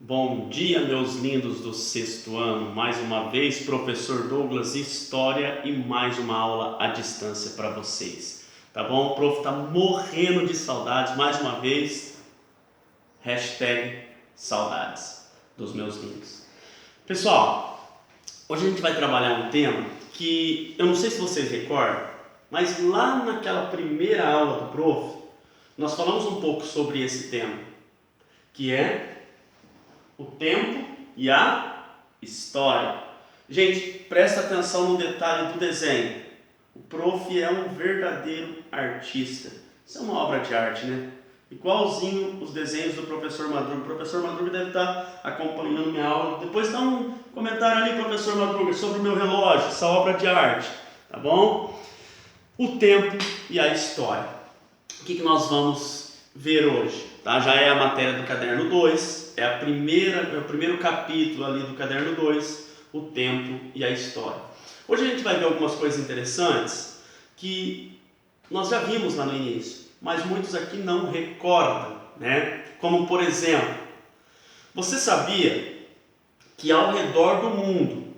Bom dia, meus lindos do sexto ano. Mais uma vez, professor Douglas, História e mais uma aula à distância para vocês. Tá bom? O prof tá morrendo de saudades. Mais uma vez, hashtag saudades dos meus lindos. Pessoal, hoje a gente vai trabalhar um tema que eu não sei se vocês recordam, mas lá naquela primeira aula do prof, nós falamos um pouco sobre esse tema, que é o tempo e a história. Gente, presta atenção no detalhe do desenho. O prof é um verdadeiro artista. Isso é uma obra de arte, né? Igualzinho os desenhos do professor Madruga. O professor Madruga deve estar acompanhando minha aula. Depois dá um comentário ali, professor Madruga, sobre o meu relógio, essa obra de arte. Tá bom? O tempo e a história. O que nós vamos ver hoje? Tá? Já é a matéria do caderno 2, é o primeiro capítulo ali do caderno 2, o tempo e a história. Hoje a gente vai ver algumas coisas interessantes que nós já vimos lá no início, mas muitos aqui não recordam, né? Como por exemplo, você sabia que ao redor do mundo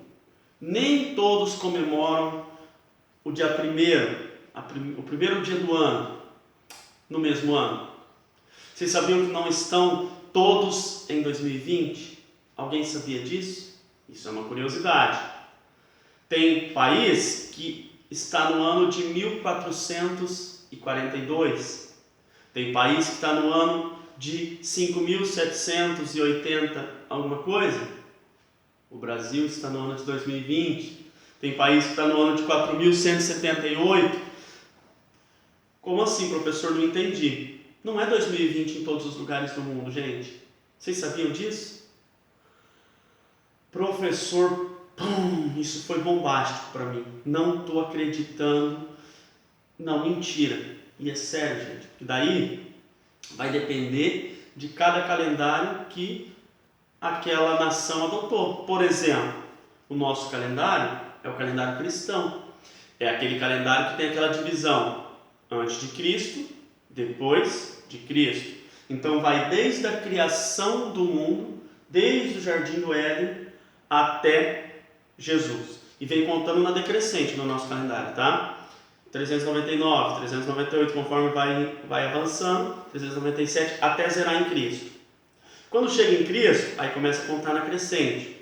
nem todos comemoram o dia o primeiro dia do ano, no mesmo ano? Vocês sabiam que não estão todos em 2020? Alguém sabia disso? Isso é uma curiosidade. Tem país que está no ano de 1442. Tem país que está no ano de 5.780 alguma coisa. O Brasil está no ano de 2020. Tem país que está no ano de 4.178. Como assim, professor? Não entendi. Não é 2020 em todos os lugares do mundo, gente. Vocês sabiam disso? Professor, isso foi bombástico para mim. Não estou acreditando. Não, mentira. E é sério, gente. E daí vai depender de cada calendário que aquela nação adotou. Por exemplo, o nosso calendário é o calendário cristão. É aquele calendário que tem aquela divisão antes de Cristo, depois de Cristo. Então vai desde a criação do mundo, desde o jardim do Éden até Jesus. E vem contando na decrescente no nosso calendário, tá? 399, 398, conforme vai avançando, 397 até zerar em Cristo. Quando chega em Cristo, aí começa a contar na crescente.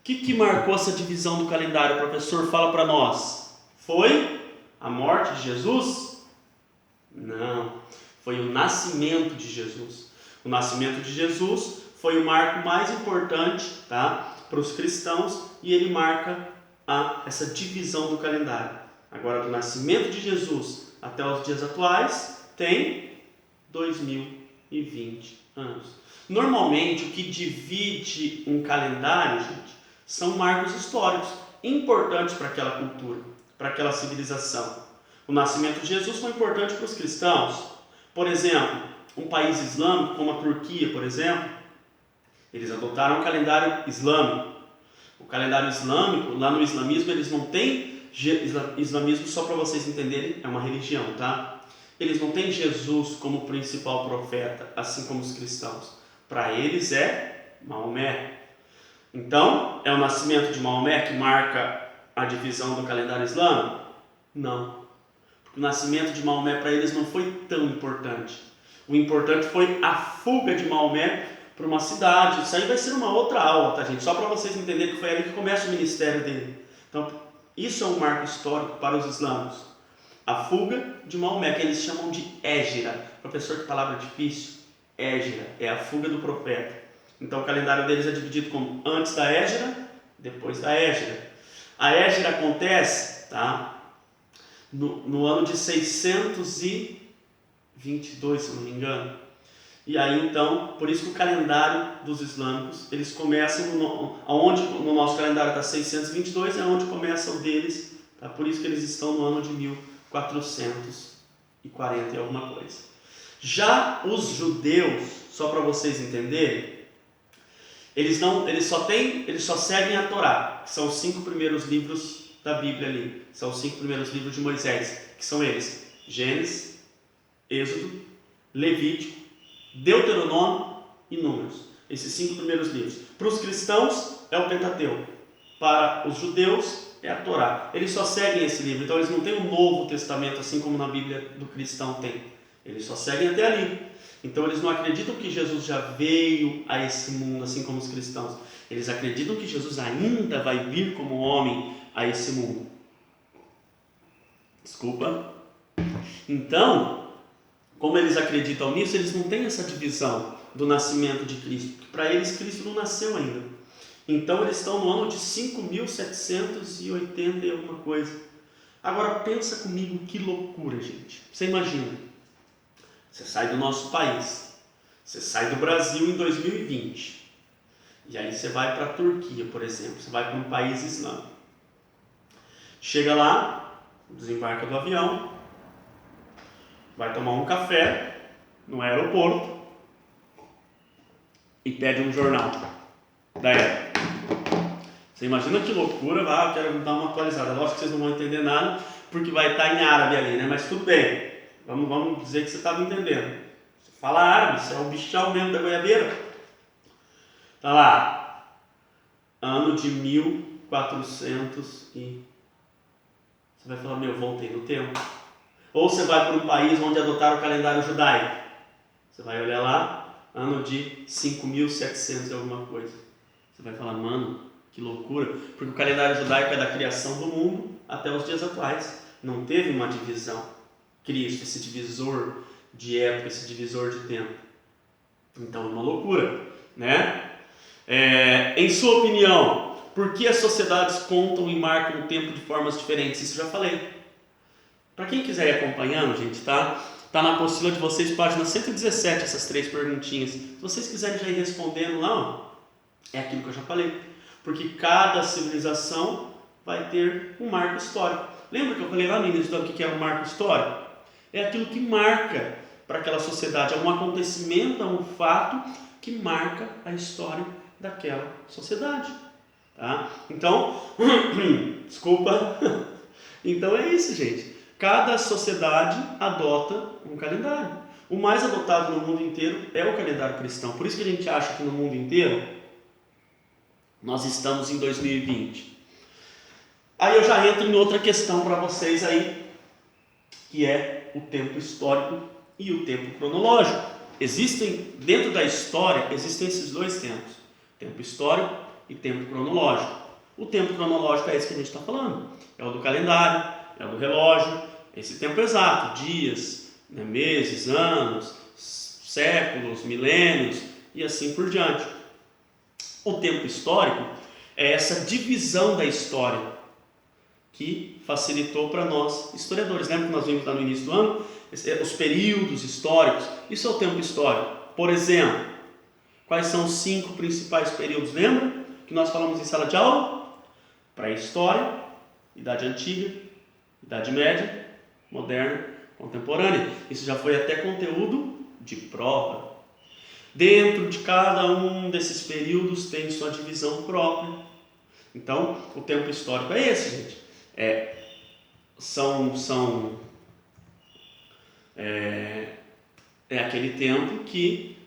O que marcou essa divisão do calendário, professor? Fala para nós. Foi a morte de Jesus? Não, foi o nascimento de Jesus. O nascimento de Jesus foi o marco mais importante, tá, para os cristãos, e ele marca essa divisão do calendário. Agora, do nascimento de Jesus até os dias atuais, tem 2020 anos. Normalmente, o que divide um calendário, gente, são marcos históricos importantes para aquela cultura, para aquela civilização. O nascimento de Jesus foi importante para os cristãos. Por exemplo, um país islâmico, como a Turquia, por exemplo, eles adotaram o calendário islâmico. O calendário islâmico, lá no islamismo, eles não têm... Islamismo, só para vocês entenderem, é uma religião, tá? Eles não têm Jesus como principal profeta, assim como os cristãos. Para eles é Maomé. Então, é o nascimento de Maomé que marca a divisão do calendário islâmico? Não. Porque o nascimento de Maomé para eles não foi tão importante. O importante foi a fuga de Maomé para uma cidade. Isso aí vai ser uma outra aula, tá, gente? Só para vocês entenderem que foi ali que começa o ministério dele. Então, isso é um marco histórico para os islâmicos. A fuga de Maomé, que eles chamam de Hégira. Professor, que palavra difícil. Hégira é a fuga do profeta. Então, o calendário deles é dividido como antes da Hégira, depois da Hégira. A Hégira acontece, tá, no ano de 622, se eu não me engano. E aí, então, por isso que o calendário dos islâmicos, eles começam aonde no nosso calendário está 622, é onde começa o deles, tá? Por isso que eles estão no ano de 1440 e alguma coisa. Já os judeus, só para vocês entenderem, eles só seguem a Torá, que são os 5 primeiros livros da Bíblia ali, são os 5 primeiros livros de Moisés, que são eles: Gênesis, Êxodo, Levítico, Deuteronômio e Números. Esses 5 primeiros livros. Para os cristãos é o Pentateuco. Para os judeus é a Torá. Eles só seguem esse livro. Então eles não têm um Novo Testamento assim como na Bíblia do cristão tem. Eles só seguem até ali. Então eles não acreditam que Jesus já veio a esse mundo assim como os cristãos. Eles acreditam que Jesus ainda vai vir como homem a esse mundo. Desculpa. Então, como eles acreditam nisso, eles não têm essa divisão do nascimento de Cristo. Porque para eles Cristo não nasceu ainda. Então eles estão no ano de 5.780 e alguma coisa. Agora pensa comigo que loucura, gente. Você imagina, você sai do nosso país, você sai do Brasil em 2020, e aí você vai para a Turquia, por exemplo, você vai para um país islâmico. Chega lá, desembarca do avião, vai tomar um café no aeroporto e pede um jornal da época. Você imagina que loucura, eu quero dar uma atualizada. Lógico que vocês não vão entender nada, porque vai estar em árabe ali, né? Mas tudo bem, vamos dizer que você estava entendendo. Você fala árabe, você é o bichão mesmo da goiabeira. Tá lá, ano de 1400 e... Você vai falar, voltei no tempo. Ou você vai para um país onde adotaram o calendário judaico. Você vai olhar lá, ano de 5.700 e alguma coisa. Você vai falar, mano, que loucura. Porque o calendário judaico é da criação do mundo até os dias atuais. Não teve uma divisão. Cristo, esse divisor de época, esse divisor de tempo. Então é uma loucura, né? Em sua opinião, por que as sociedades contam e marcam o tempo de formas diferentes? Isso eu já falei. Para quem quiser ir acompanhando, gente, tá na apostila de vocês, página 117, essas 3 perguntinhas. Se vocês quiserem já ir respondendo lá, é aquilo que eu já falei. Porque cada civilização vai ter um marco histórico. Lembra que eu falei lá no início do que é um marco histórico? É aquilo que marca para aquela sociedade, é um acontecimento, é um fato que marca a história daquela sociedade. Tá? Então, desculpa. Então é isso, gente. Cada sociedade adota um calendário. O mais adotado no mundo inteiro é o calendário cristão. Por isso que a gente acha que no mundo inteiro nós estamos em 2020. Aí eu já entro em outra questão para vocês aí, que é o tempo histórico e o tempo cronológico. Dentro da história, existem esses 2 tempos. Tempo histórico e tempo cronológico. O tempo cronológico é esse que a gente está falando. É o do calendário, é o do relógio, esse tempo exato, dias, né, meses, anos, séculos, milênios e assim por diante. O tempo histórico é essa divisão da história que facilitou para nós historiadores. Lembra que nós vimos lá no início do ano? Os períodos históricos. Isso é o tempo histórico. Por exemplo, quais são os 5 principais períodos? Lembra que nós falamos em sala de aula? Pré-história, Idade Antiga, Idade Média, Moderna, Contemporânea. Isso já foi até conteúdo de prova. Dentro de cada um desses períodos tem sua divisão própria. Então, o tempo histórico é esse, gente. É aquele tempo que...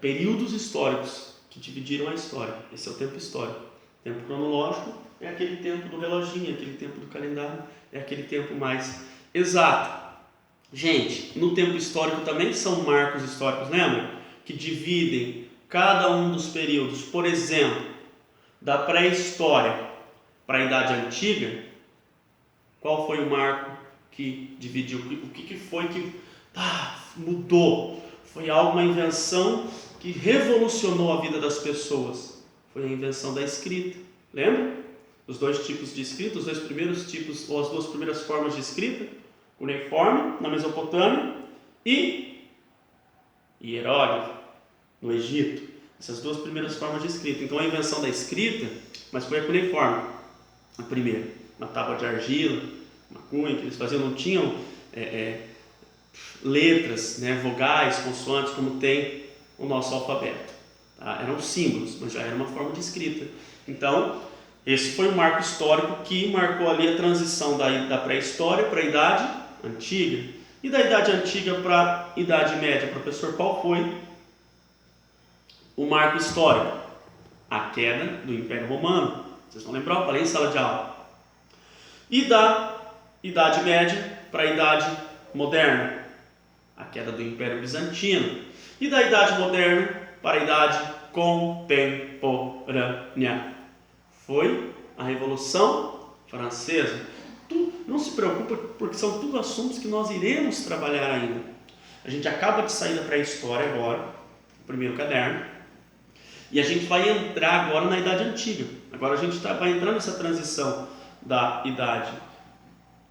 períodos históricos que dividiram a história. Esse é o tempo histórico. O tempo cronológico é aquele tempo do reloginho, aquele tempo do calendário, é aquele tempo mais exato. Gente, no tempo histórico também são marcos históricos, lembra? Que dividem cada um dos períodos. Por exemplo, da pré-história para a Idade Antiga, qual foi o marco que dividiu? O que foi que mudou? Foi uma invenção que revolucionou a vida das pessoas. Foi a invenção da escrita. Lembra? Os 2 tipos de escrita, os 2 primeiros tipos, ou as 2 primeiras formas de escrita, cuneiforme, na Mesopotâmia, e hieróglifo, no Egito. Essas 2 primeiras formas de escrita. Então a invenção da escrita, mas foi a cuneiforme, a primeira. Uma tábua de argila, uma cunha que eles faziam, não tinham letras, né, vogais, consoantes, como tem o nosso alfabeto. Tá? Eram símbolos, mas já era uma forma de escrita. Então, esse foi um marco histórico que marcou ali a transição da pré-história para a Idade Antiga. E da Idade Antiga para a Idade Média, professor, qual foi o marco histórico, a queda do Império Romano. Vocês vão lembrar, eu falei em sala de aula. E da Idade Média para a Idade Moderna, a queda do Império Bizantino. E da Idade Moderna para a Idade Contemporânea, foi a Revolução Francesa. Não se preocupe, porque são tudo assuntos que nós iremos trabalhar ainda. A gente acaba de sair da pré-história agora, o primeiro caderno, e a gente vai entrar agora na Idade Antiga. Agora a gente vai entrar nessa transição da idade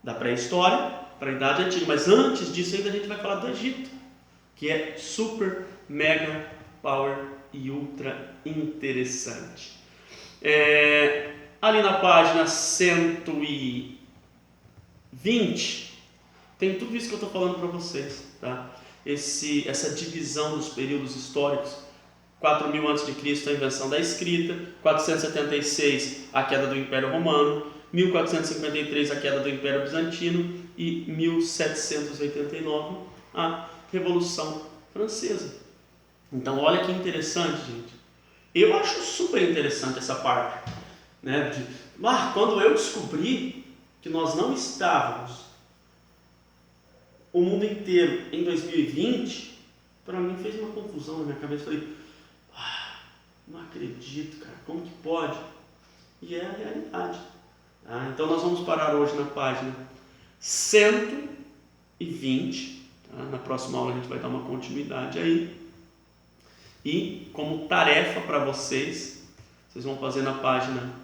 da pré-história para a Idade Antiga. Mas antes disso ainda a gente vai falar do Egito, que é super, mega, power e ultra interessante. Ali na página 120 tem tudo isso que eu estou falando para vocês, tá? Essa divisão dos períodos históricos. 4000 a.C. a invenção da escrita, 476 a queda do Império Romano, 1453 a queda do Império Bizantino e 1789 a Revolução Francesa. Então olha que interessante, gente. Eu acho super interessante essa parte, né? Quando eu descobri que nós não estávamos o mundo inteiro em 2020, para mim fez uma confusão na minha cabeça. Falei, não acredito, cara, como que pode? E é a realidade. Tá? Então nós vamos parar hoje na página 120. Tá? Na próxima aula a gente vai dar uma continuidade aí. E como tarefa para vocês vão fazer na página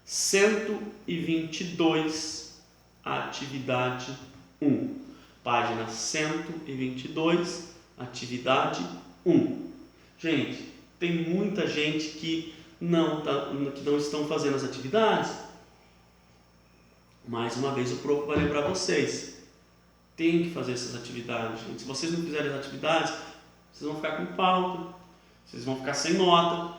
122, a atividade 1. Página 122, atividade 1. Gente, tem muita gente que não estão fazendo as atividades. Mais uma vez o prof vai lembrar vocês. Tem que fazer essas atividades, gente. Se vocês não fizerem as atividades, vocês vão ficar com pauta, vocês vão ficar sem nota.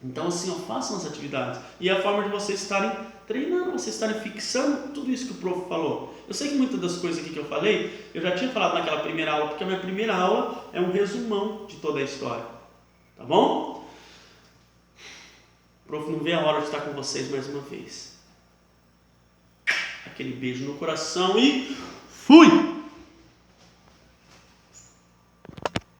Então assim, façam as atividades. E é a forma de vocês estarem treinando, vocês estarem fixando tudo isso que o prof falou. Eu sei que muitas das coisas aqui que eu falei, eu já tinha falado naquela primeira aula, porque a minha primeira aula é um resumão de toda a história. Tá bom? Prof, não vê a hora de estar com vocês mais uma vez. Aquele beijo no coração e fui!